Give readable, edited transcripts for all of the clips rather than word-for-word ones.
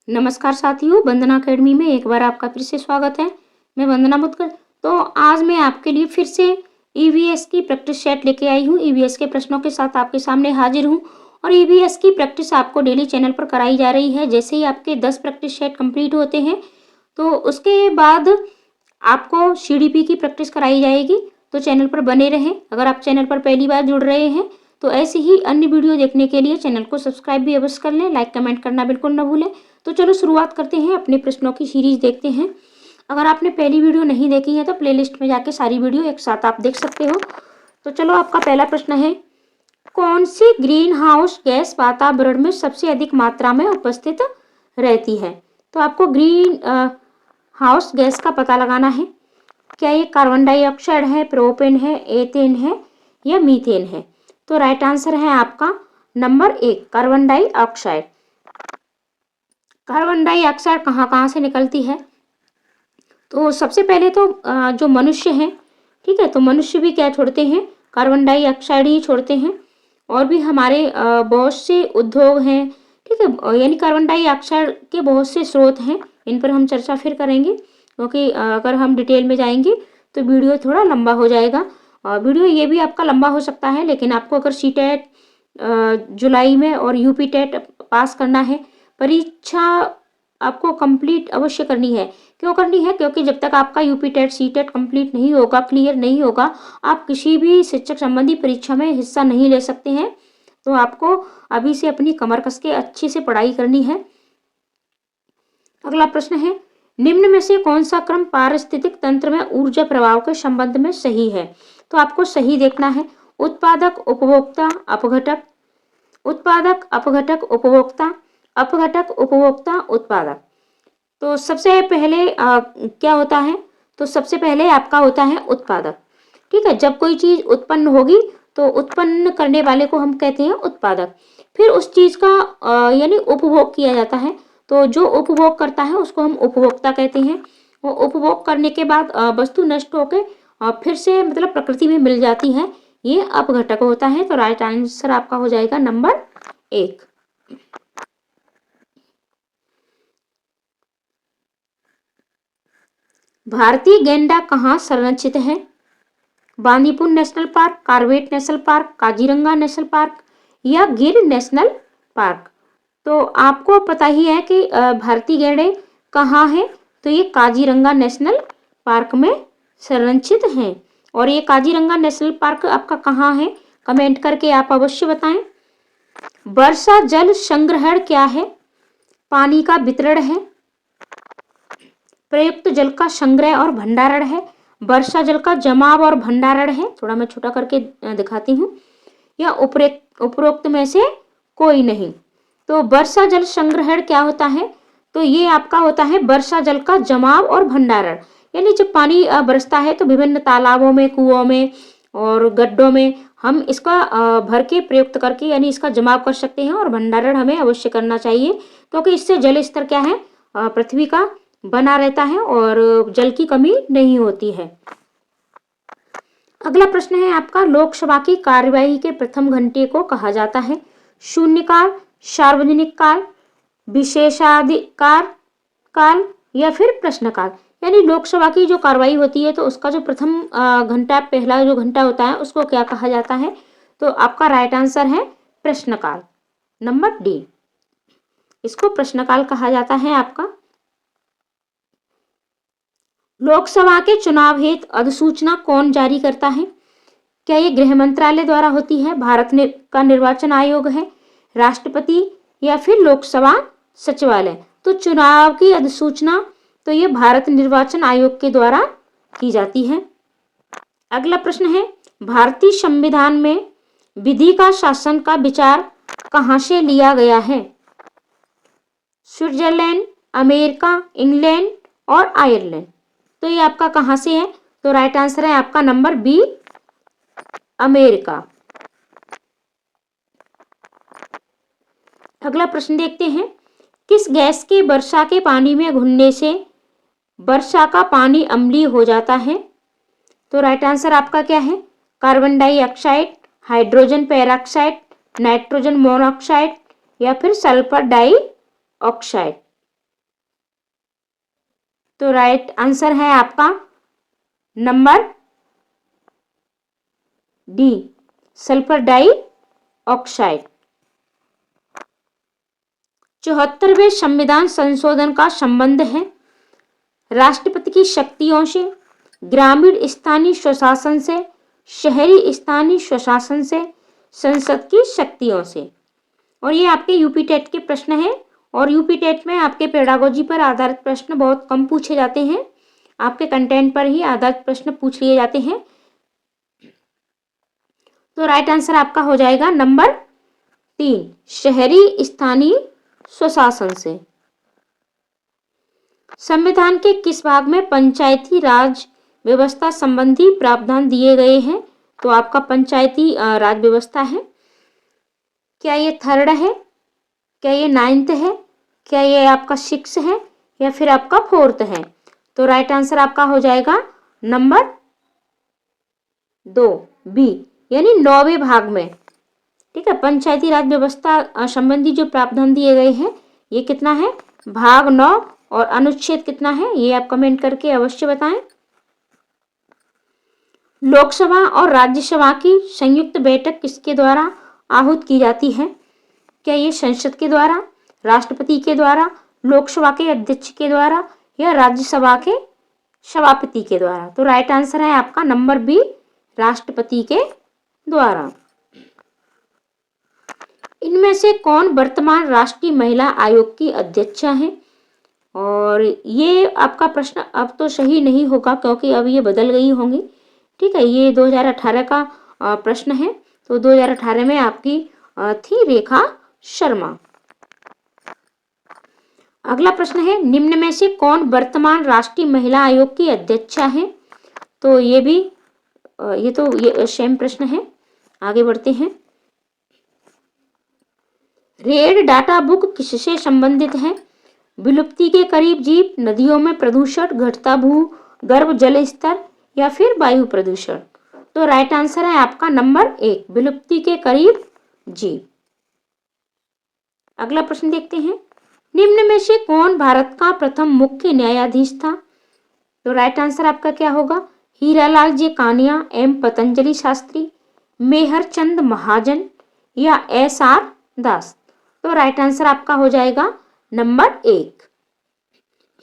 नमस्कार साथियों, वंदना अकेडमी में एक बार आपका फिर से स्वागत है। मैं वंदना मुदगल। तो आज मैं आपके लिए फिर से ईवीएस की प्रैक्टिस सेट लेके आई हूँ। ईवीएस के प्रश्नों के साथ आपके सामने हाजिर हूँ और ईवीएस की प्रैक्टिस आपको डेली चैनल पर कराई जा रही है। जैसे ही आपके 10 प्रैक्टिस सेट कंप्लीट होते हैं तो उसके बाद आपको सीडीपी की प्रैक्टिस कराई जाएगी। तो चैनल पर बने रहें। अगर आप चैनल पर पहली बार जुड़ रहे हैं तो ऐसी ही अन्य वीडियो देखने के लिए चैनल को सब्सक्राइब भी अवश्य कर लें, लाइक कमेंट करना बिल्कुल न भूलें। तो चलो शुरुआत करते हैं, अपने प्रश्नों की सीरीज देखते हैं। अगर आपने पहली वीडियो नहीं देखी है तो प्लेलिस्ट में जाके सारी वीडियो एक साथ आप देख सकते हो। तो चलो, आपका पहला प्रश्न है, कौन सी ग्रीन हाउस गैस वातावरण में सबसे अधिक मात्रा में उपस्थित रहती है? तो आपको ग्रीन हाउस गैस का पता लगाना है। क्या ये कार्बन डाइऑक्साइड है, प्रोपेन है, एथेन है या मीथेन है? तो राइट आंसर है आपका number 1, carbon dioxide. Carbon dioxide कहाँ कहाँ से निकलती है? तो सबसे पहले तो जो मनुष्य हैं, ठीक है, तो मनुष्य भी क्या छोड़ते हैं? कार्बन डाइऑक्साइड ही छोड़ते हैं। और भी हमारे बहुत से उद्योग हैं, ठीक है, यानी कार्बन डाइऑक्साइड के बहुत से स्रोत हैं। इन पर हम चर्चा फिर करेंगे, क्योंकि अगर हम डिटेल में जाएंगे तो वीडियो थोड़ा लंबा हो जाएगा। वीडियो ये भी आपका लंबा हो सकता है, लेकिन आपको अगर सीटेट जुलाई में और यूपी टेट पास करना है, परीक्षा आपको कंप्लीट अवश्य करनी है। क्यों करनी है? क्योंकि जब तक आपका UP TET C TET complete नहीं होगा, क्लियर नहीं होगा, आप किसी भी शिक्षक संबंधी परीक्षा में हिस्सा नहीं ले सकते हैं। तो आपको अभी से अपनी कमर कस के अच्छे से पढ़ाई करनी है। अगला प्रश्न है, निम्न में से कौन सा क्रम पारिस्थितिक तंत्र में ऊर्जा प्रवाह के संबंध में सही है? तो आपको सही देखना है। उत्पादक, उपभोक्ता, अपघटक, उत्पादक, अपघटक, उपभोक्ता, अपघटक, उपभोक्ता, उत्पादक। तो सबसे पहले क्या होता है? तो सबसे पहले आपका होता है उत्पादक। ठीक है, जब कोई चीज उत्पन्न होगी तो उत्पन्न करने वाले को हम कहते हैं उत्पादक। फिर उस चीज का यानी उपभोग किया जाता है। तो जो उपभोग करता है उसको हम उपभोक्ता कहते हैं। वो उपभोग करने के बाद वस्तु नष्ट होकर फिर से मतलब प्रकृति में मिल जाती है, ये अपघटक होता है। तो राइट आंसर आपका हो जाएगा नंबर 1। भारतीय गैंडा कहाँ संरक्षित है? Bandipur national park, Corbett national park, Kaziranga national park या गिर नेशनल पार्क? तो आपको पता ही है कि भारतीय गैंडे कहाँ हैं। तो ये काजीरंगा नेशनल पार्क में संरक्षित हैं। और ये काजीरंगा नेशनल पार्क आपका कहाँ है? कमेंट करके आप अवश्य बताएं। वर्षा जल संग्रहण क्या है? पानी का वितरण है, प्रयुक्त जल का संग्रह और भंडारण है, वर्षा जल का जमाव और भंडारण है, थोड़ा मैं छोटा करके दिखाती हूँ, या उपरोक्त में से कोई नहीं। तो वर्षा जल संग्रहण क्या होता है? तो ये आपका होता है वर्षा जल का जमाव और भंडारण। यानी जब पानी बरसता है तो विभिन्न तालाबों में, कुओं में और गड्ढों में हम इसका भर के प्रयुक्त करके यानी इसका जमाव कर सकते हैं, और भंडारण हमें अवश्य करना चाहिए, क्योंकि इससे जल स्तर क्या है, पृथ्वी का बना रहता है और जल की कमी नहीं होती है। अगला प्रश्न है आपका, लोकसभा की कार्यवाही के प्रथम घंटे को कहा जाता है? शून्यकाल, सार्वजनिक काल, विशेषाधिकार काल या फिर प्रश्नकाल? यानी लोकसभा की जो कार्यवाही होती है तो उसका जो प्रथम घंटा, पहला जो घंटा होता है, उसको क्या कहा जाता है? तो आपका राइट आंसर है प्रश्नकाल, नंबर डी, इसको प्रश्नकाल कहा जाता है आपका। लोकसभा के चुनाव हेतु अधिसूचना कौन जारी करता है? क्या ये गृह मंत्रालय द्वारा होती है, भारत का निर्वाचन आयोग है, राष्ट्रपति या फिर लोकसभा सचिवालय? तो चुनाव की अधिसूचना तो ये भारत निर्वाचन आयोग के द्वारा की जाती है। अगला प्रश्न है, भारतीय संविधान में विधि का शासन का विचार कहां से लिया गया है? स्विट्जरलैंड, अमेरिका, इंग्लैंड और आयरलैंड? तो ये आपका कहां से है? तो राइट आंसर है आपका नंबर बी, अमेरिका। अगला प्रश्न देखते हैं, किस गैस के वर्षा के पानी में घुलने से वर्षा का पानी अम्लीय हो जाता है? तो राइट आंसर आपका क्या है? Carbon dioxide, hydrogen peroxide, nitrogen monoxide या फिर सल्फर डाइऑक्साइड? तो राइट आंसर है आपका नंबर डी, सल्फर डाइऑक्साइड। 74वें संविधान संशोधन का संबंध है राष्ट्रपति की शक्तियों से, ग्रामीण स्थानीय स्वशासन से, शहरी स्थानीय स्वशासन से, संसद की शक्तियों से। और ये आपके यूपी टेट के प्रश्न है, और यूपी टेट में आपके पेडागोजी पर आधारित प्रश्न बहुत कम पूछे जाते हैं, आपके कंटेंट पर ही आधारित प्रश्न पूछ लिए जाते हैं। तो राइट आंसर आपका हो जाएगा नंबर 3, शहरी स्थानीय स्वशासन से। संविधान के किस भाग में पंचायती राज व्यवस्था संबंधी प्रावधान दिए गए हैं? तो आपका पंचायती राज व्यवस्था है। क्या ये 3rd है, क्या ये 9th है, क्या ये आपका 6 है, या फिर आपका 4th है? तो राइट आंसर आपका हो जाएगा नंबर 2 बी, यानी 9वें भाग में। ठीक है, पंचायती राज व्यवस्था संबंधी जो प्रावधान दिए गए हैं ये कितना है, भाग 9, और अनुच्छेद कितना है ये आप कमेंट करके अवश्य बताएं। लोकसभा और राज्यसभा की संयुक्त बैठक किसके द्वारा आहूत की जाती है? क्या ये संसद के द्वारा, राष्ट्रपति के द्वारा, लोकसभा के अध्यक्ष के द्वारा, या राज्यसभा के सभापति के द्वारा? तो राइट आंसर है आपका नंबर बी, राष्ट्रपति के द्वारा। इनमें से कौन वर्तमान राष्ट्रीय महिला आयोग की अध्यक्षा है? और ये आपका प्रश्न अब तो सही नहीं होगा क्योंकि अब ये बदल गई होंगी। ठीक है, ये 2018 का प्रश्न है, तो 2018 में आपकी थी रेखा शर्मा। अगला प्रश्न है, निम्न में से कौन वर्तमान राष्ट्रीय महिला आयोग की अध्यक्षा है? तो ये भी ये सेम प्रश्न है। आगे बढ़ते हैं। रेड डाटा बुक किससे संबंधित है? विलुप्ति के करीब जीव, नदियों में प्रदूषण, घटता भूगर्भ जल स्तर, या फिर वायु प्रदूषण? तो राइट आंसर है आपका नंबर 1, विलुप्ति के करीब जीव। अगला प्रश्न देखते हैं, निम्न में से कौन भारत का प्रथम मुख्य न्यायाधीश था? तो राइट आंसर आपका क्या होगा, हीरालाल जे कानिया, एम पतंजलि शास्त्री, मेहर चंद महाजन, या SR दास? तो राइट आंसर आपका हो जाएगा नंबर 1,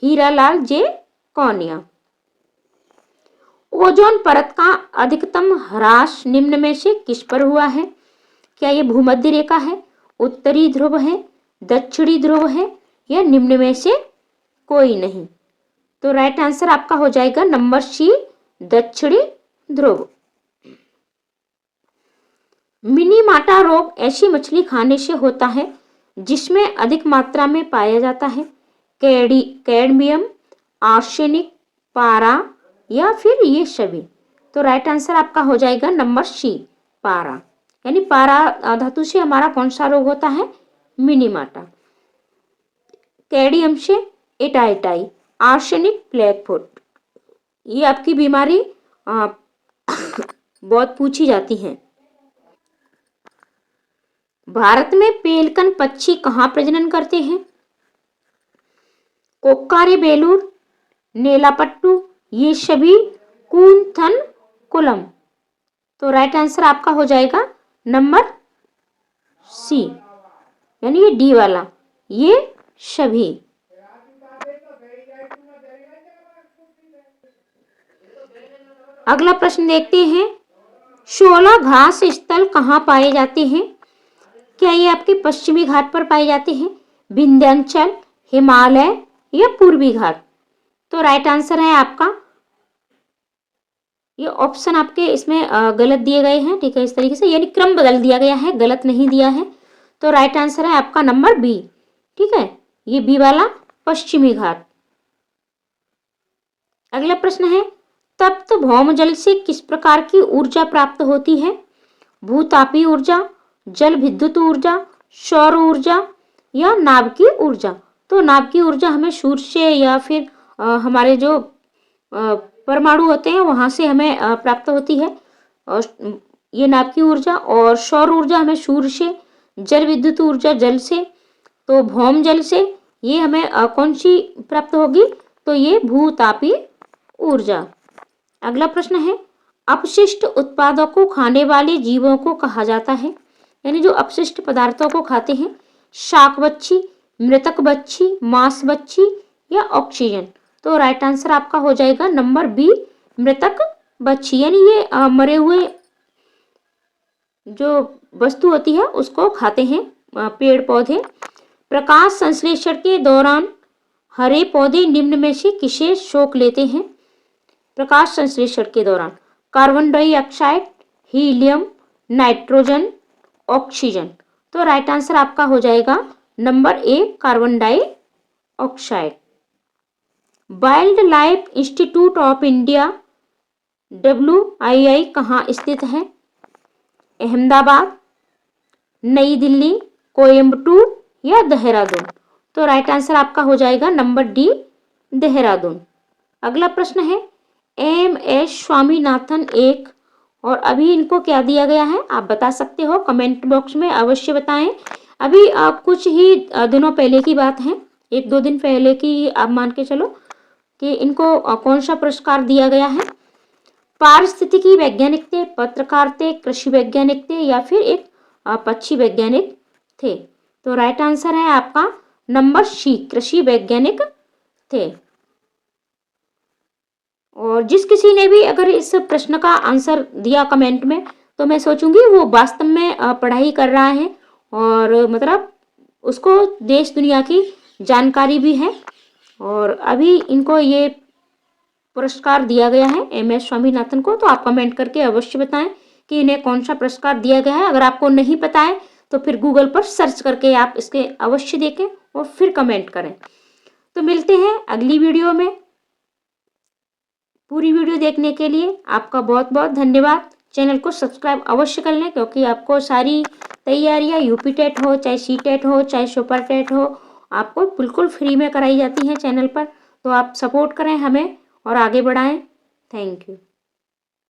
हीरालाल जे कानिया। ओजोन परत का अधिकतम ह्रास निम्न में से किस पर हुआ है? क्या ये भूमध्य रेखा है, उत्तरी ध्रुव है, दक्षिणी ध्रुव है, या निम्न में से कोई नहीं? तो राइट आंसर आपका हो जाएगा नंबर सी, दक्षिणी ध्रुव। मिनीमाटा रोग ऐसी मछली खाने से होता है जिसमें अधिक मात्रा में पाया जाता है कैडमियम, आर्सेनिक, पारा, या फिर ये सभी? तो राइट आंसर आपका हो जाएगा नंबर सी, पारा। यानी पारा धातु से हमारा कौन सा रोग होता है, मिनीमाटा। कैडमियम से एटाइटाई, आर्सेनिक ब्लैकफुट, ये आपकी बीमारी बहुत पूछी जाती है। भारत में पेलकन पक्षी कहाँ प्रजनन करते हैं? कोक्कारे बेलूर, नेलापट्टू, ये सभी कूनथन कुलम? तो राइट आंसर आपका हो जाएगा नंबर सी, यानी ये डी वाला, ये सभी। अगला प्रश्न देखते हैं, 16 घास स्थल कहाँ पाए जाते हैं? क्या ये आपके पश्चिमी घाट पर पाए जाते हैं, विंध्याचल, हिमालय, या पूर्वी घाट? तो राइट आंसर है आपका, ये ऑप्शन आपके इसमें गलत दिए गए हैं। ठीक है, इस तरीके से, यानी क्रम बदल दिया गया है, गलत नहीं दिया है। तो राइट आंसर है आपका नंबर बी। ठीक है, ये बी वाला पश्चिमी घाट। अगला प्रश्न है, तप्त भौम जल से किस प्रकार की ऊर्जा प्राप्त होती है? भूतापीय ऊर्जा, जल विद्युत ऊर्जा, सौर ऊर्जा, या नाभ की ऊर्जा? तो नाभ की ऊर्जा हमें सूर्य से या फिर हमारे जो परमाणु होते हैं वहां से हमें प्राप्त होती है, और ये नाभ की ऊर्जा। और सौर ऊर्जा हमें सूर्य से, जल विद्युत ऊर्जा जल से, तो भौम जल से ये हमें कौन सी प्राप्त होगी? तो ये भूतापी ऊर्जा। अगला प्रश्न है, अपशिष्ट उत्पादों को खाने वाले जीवों को कहा जाता है, यानी जो अपशिष्ट पदार्थों को खाते हैं, शाक बच्ची, मृतक बच्ची, मांस बच्ची या ऑक्सीजन। तो राइट आंसर आपका हो जाएगा नंबर बी, मृतक बच्ची, यानी ये मरे हुए जो वस्तु होती है उसको खाते हैं पेड़ पौधे। प्रकाश संश्लेषण के दौरान हरे पौधे निम्न में से किसे सोख लेते हैं? प्रकाश संश्लेषण के दौरान carbon dioxide, helium, nitrogen, oxygen. तो राइट आंसर आपका हो जाएगा number A, carbon dioxide. Wild life institute of India WII कहाँ स्थित है? अहमदाबाद, नई दिल्ली, कोयम्बटूर या देहरादून। तो राइट आंसर आपका हो जाएगा नंबर डी, देहरादून। अगला प्रश्न है, MS स्वामीनाथन एक, और अभी इनको क्या दिया गया है आप बता सकते हो, कमेंट बॉक्स में अवश्य बताएं। अभी कुछ ही दिनों पहले की बात है, 1-2 दिन पहले की आप मान के चलो कि इनको कौन सा पुरस्कार दिया गया है। पारिस्थितिकी वैज्ञानिक थे, पत्रकार थे, कृषि वैज्ञानिक थे या फिर एक पक्षी वैज्ञानिक थे। तो राइट आंसर है आपका नंबर सी, कृषि वैज्ञानिक थे। और जिस किसी ने भी अगर इस प्रश्न का आंसर दिया कमेंट में, तो मैं सोचूंगी वो वास्तव में पढ़ाई कर रहा है और मतलब उसको देश दुनिया की जानकारी भी है। और अभी इनको ये पुरस्कार दिया गया है MS स्वामीनाथन को। तो आप कमेंट करके अवश्य बताएं कि इन्हें कौन सा पुरस्कार दिया गया है। अगर आपको नहीं पता है तो फिर गूगल पर सर्च करके आप इसके अवश्य देखें और फिर कमेंट करें। तो मिलते हैं अगली वीडियो में। पूरी वीडियो देखने के लिए आपका बहुत बहुत धन्यवाद। चैनल को सब्सक्राइब अवश्य कर लें, क्योंकि आपको सारी तैयारियां UP टेट हो, चाहे CTET हो, चाहे सुपर टेट हो, आपको बिल्कुल फ्री में कराई जाती हैं चैनल पर। तो आप सपोर्ट करें हमें और आगे बढ़ाएं। Thank you.